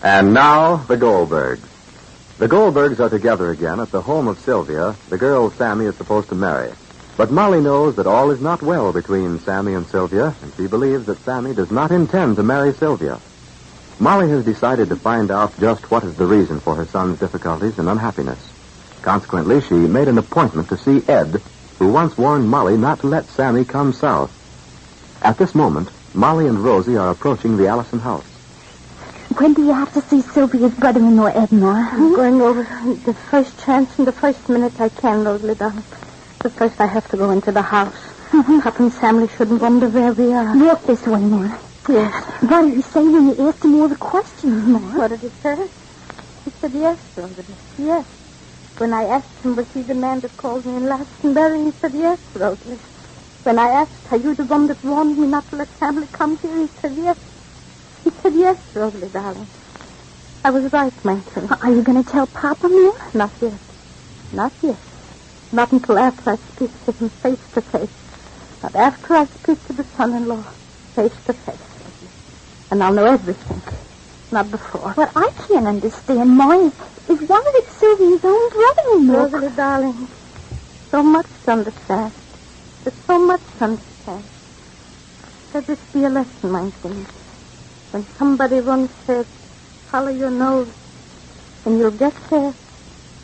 And now, the Goldbergs. The Goldbergs are together again at the home of Sylvia, the girl Sammy is supposed to marry. But Molly knows that all is not well between Sammy and Sylvia, and she believes that Sammy does not intend to marry Sylvia. Molly has decided to find out just what is the reason for her son's difficulties and unhappiness. Consequently, she made an appointment to see Ed, who once warned Molly not to let Sammy come south. At this moment, Molly and Rosie are approaching the Allison house. When do you have to see Sylvia's brother-in-law, Edna? I'm going over the first chance and the first minute I can, Rosalie, darling. But first I have to go into the house. Pop and Sammy shouldn't wonder where we are. Walk this way, Ma. Yes. What did he say when you asked him all the questions, Ma? What did he say? He said yes, Rosalie. Yes. When I asked him, was he the man that called me in Glastonbury, he said yes, Rosalie. When I asked, are you the one that warned me not to let Sammy come here, he said yes. He said yes, Rosalie, darling. I was right, my dear. Are you going to tell Papa, Ma? Not yet. Not yet. Not until after I speak to him face to face. Not after I speak to the son-in-law face to face. And I'll know everything. Not before. What I can't understand, Ma, is why did Sylvia's own brother-in-law... Rosalie, darling, so much to understand. There's so much to understand. Let this be a lesson, my thing. When somebody once said, follow your nose, and you'll get there,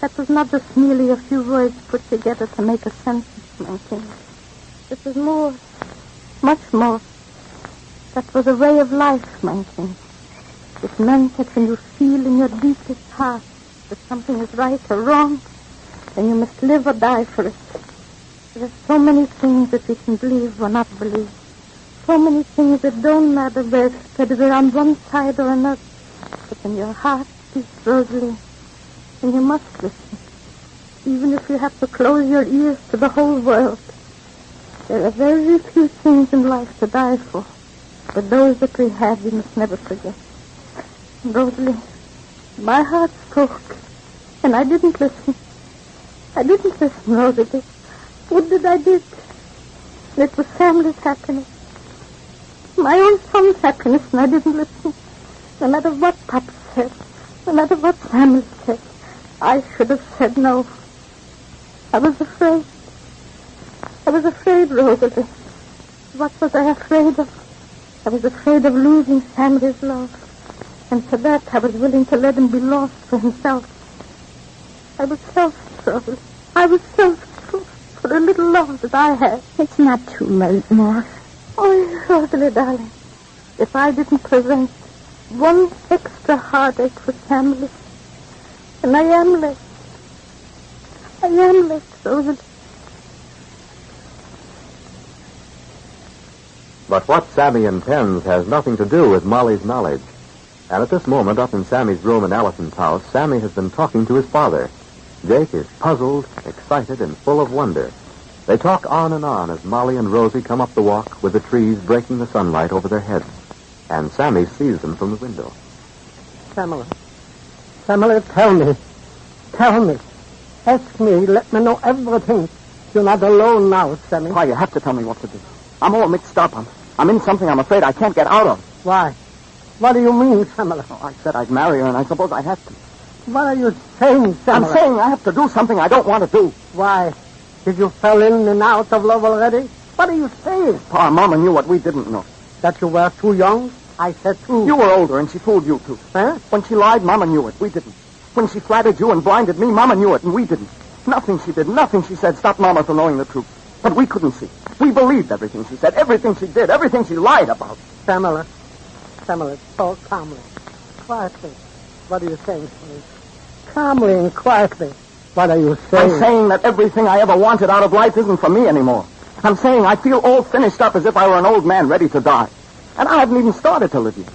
that was not just merely a few words put together to make a sentence, my king. It was more, much more. That was a way of life, my king. It meant that when you feel in your deepest heart that something is right or wrong, then you must live or die for it. There are so many things that we can believe or not believe. So many things that don't matter whether they're on one side or another. But when your heart beats, Rosalie, then you must listen. Even if you have to close your ears to the whole world. There are very few things in life to die for. But those that we have, we must never forget. Rosalie, my heart spoke, and I didn't listen. I didn't listen, Rosalie. What did I do? It was Sammy's happiness. My own son's happiness, and I didn't listen. No matter what Papa said, no matter what Sammy said, I should have said no. I was afraid. I was afraid, Rosalie. What was I afraid of? I was afraid of losing Sammy's love. And for that, I was willing to let him be lost for himself. I was selfish, Rosalie. I was selfish for the little love that I had. It's not too late, Ma. Oh, Rosalie, darling, if I didn't prevent one extra heartache for Sammy, and I am left. I am left, Rosalie. But what Sammy intends has nothing to do with Molly's knowledge. And at this moment, up in Sammy's room in Allison's house, Sammy has been talking to his father. Jake is puzzled, excited, and full of wonder. They talk on and on as Molly and Rosie come up the walk with the trees breaking the sunlight over their heads. And Sammy sees them from the window. Sammy, tell me. Tell me. Ask me. Let me know everything. You're not alone now, Sammy. Why, you have to tell me what to do. I'm all mixed up. I'm in something I'm afraid I can't get out of. Why? What do you mean, Sammy? Oh, I said I'd marry her, and I suppose I have to. What are you saying, Sammy? I'm saying I have to do something I don't want to do. Why? Did you fall in and out of love already? What are you saying? Pa, Mama knew what we didn't know. That you were too young? I said too. You were older, and she fooled you, too. Huh? When she lied, Mama knew it. We didn't. When she flattered you and blinded me, Mama knew it, and we didn't. Nothing she did, nothing she said stopped Mama from knowing the truth. But we couldn't see. We believed everything she said, everything she did, everything she lied about. Sammy, talk calmly. Quietly. What are you saying, Sammy? Calmly and quietly. What are you saying? I'm saying that everything I ever wanted out of life isn't for me anymore. I'm saying I feel all finished up as if I were an old man ready to die. And I haven't even started to live yet.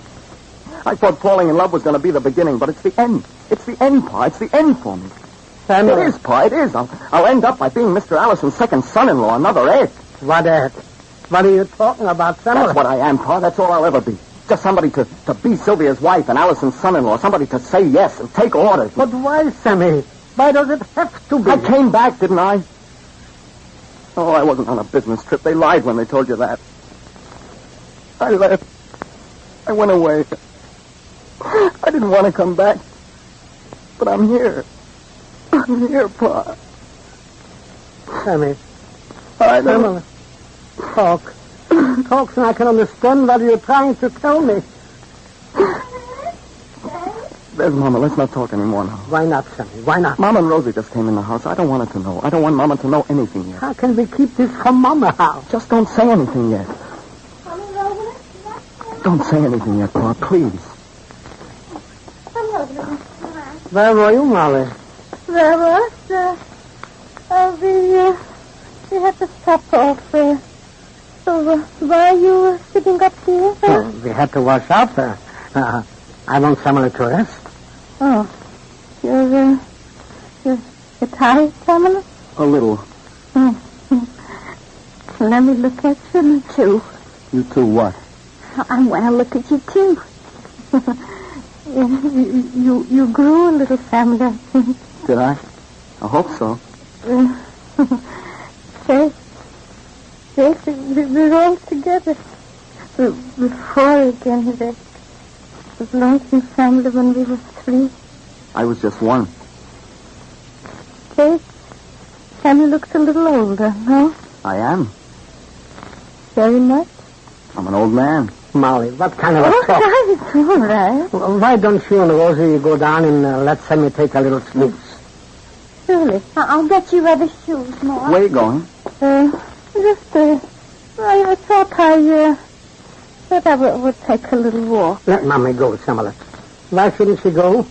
I thought falling in love was going to be the beginning, but it's the end. It's the end, Pa. It's the end for me. Sammy. It is, Pa. It is. I'll end up by being Mr. Allison's second son-in-law, another act. What act? What are you talking about, Sammy? That's what I am, Pa. That's all I'll ever be. Just somebody to be Sylvia's wife and Allison's son-in-law. Somebody to say yes and take orders. But why, Sammy? Why does it have to be? I came back, didn't I? Oh, I wasn't on a business trip. They lied when they told you that. I left. I went away. I didn't want to come back. But I'm here. I'm here, Pa. Sammy. I know. Sammy. Talk. Talk so I can understand what you're trying to tell me. There's Mama. Let's not talk anymore now. Why not, Sammy? Why not? Mama and Rosie just came in the house. I don't want her to know. I don't want Mama to know anything yet. How can we keep this from Mama house? Just don't say anything yet. Don't say anything yet, Pa, please. Where were you, Molly? There was, we had to stop off. So, why are you sitting up here? We had to wash up. I want Sammy to rest. Oh, you're tired, Sammy? A little. Let me look at you, too. You two what? I want to look at you, too. You grew a little, Sammy, I think. Did I? I hope so. Yes, we're all together. Before again, there was lonesome family when we were 3. I was just 1. Yes, Sammy looks a little older, no? I am. Very much. I'm an old man. Molly, what kind of a talk? Right, all right. Well, why don't you and Rosie go down and let Sammy take a little snooze? Surely. I'll get you other shoes, Ma. Where are you going? I thought I would take a little walk. Let Mommy go, Sammy. Why shouldn't she go?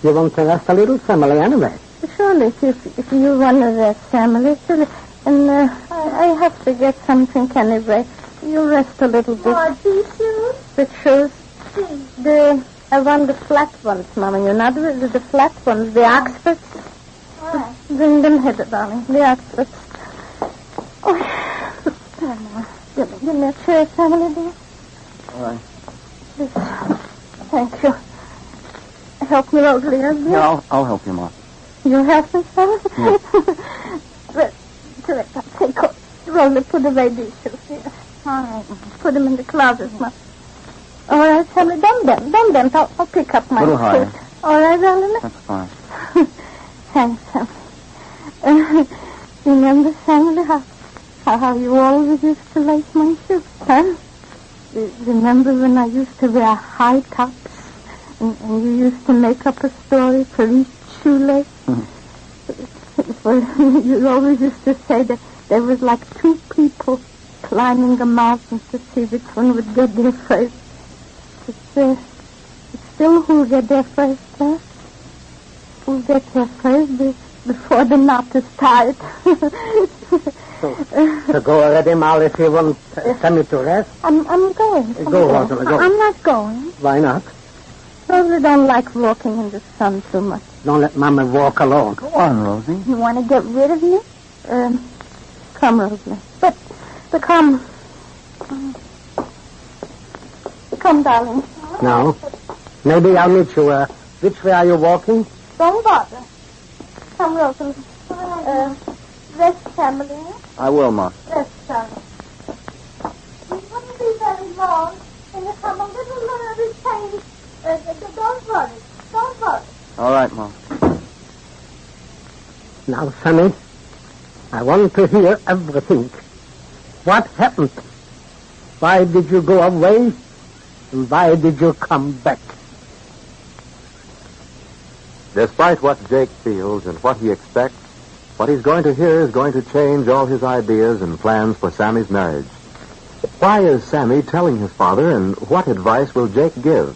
You want to rest a little, Sammy, anyway. Surely, if you want to rest, family, surely. And I have to get something anyway. You rest a little bit. These shoes? The shoes? I want the flat ones, Mama. You know, the flat ones, the Oxfords. All right. Bring them here, darling. The Oxfords. Oh, Mama. Give me a chair, family, dear. All right. This. Thank you. Help me out, Leah, dear. Yeah, I'll help you, Ma. You help me, Sam? Yeah. Take Roller, put away these shoes, dear. All right. Put them in the closet, Ma. All right, Sammy, dumb them. I'll pick up my Little higher. suit. All right, darling? That's fine. Thanks, Sam. Remember, Sammy, how you always used to lace my shoes, huh? Remember when I used to wear high tops? And you used to make up a story for each shoelace? Well, you always used to say that there was like 2 people climbing a mountain to see which one would get there first. It's still who'll get there first, huh? Who'll get there first before the knot is tied. So go already, Molly, if you want Sammy to rest. I'm going. Go, Rosalie, go. I'm not going. Why not? Rosalie don't like walking in the sun too much. Don't let Mama walk alone. Go on, Rosie. You want to get rid of me? Come, Rosalie. But come. Come, darling. No. Maybe I'll meet you. Which way are you walking? Don't bother. Come, Rosalie. Rest, family. I will, Ma. Rest, darling. It wouldn't be very long. And if I'm a little retained, don't worry. All right, Ma. Now, Sammy, I want to hear everything. What happened? Why did you go away? And why did you come back? Despite what Jake feels and what he expects, what he's going to hear is going to change all his ideas and plans for Sammy's marriage. Why is Sammy telling his father, and what advice will Jake give?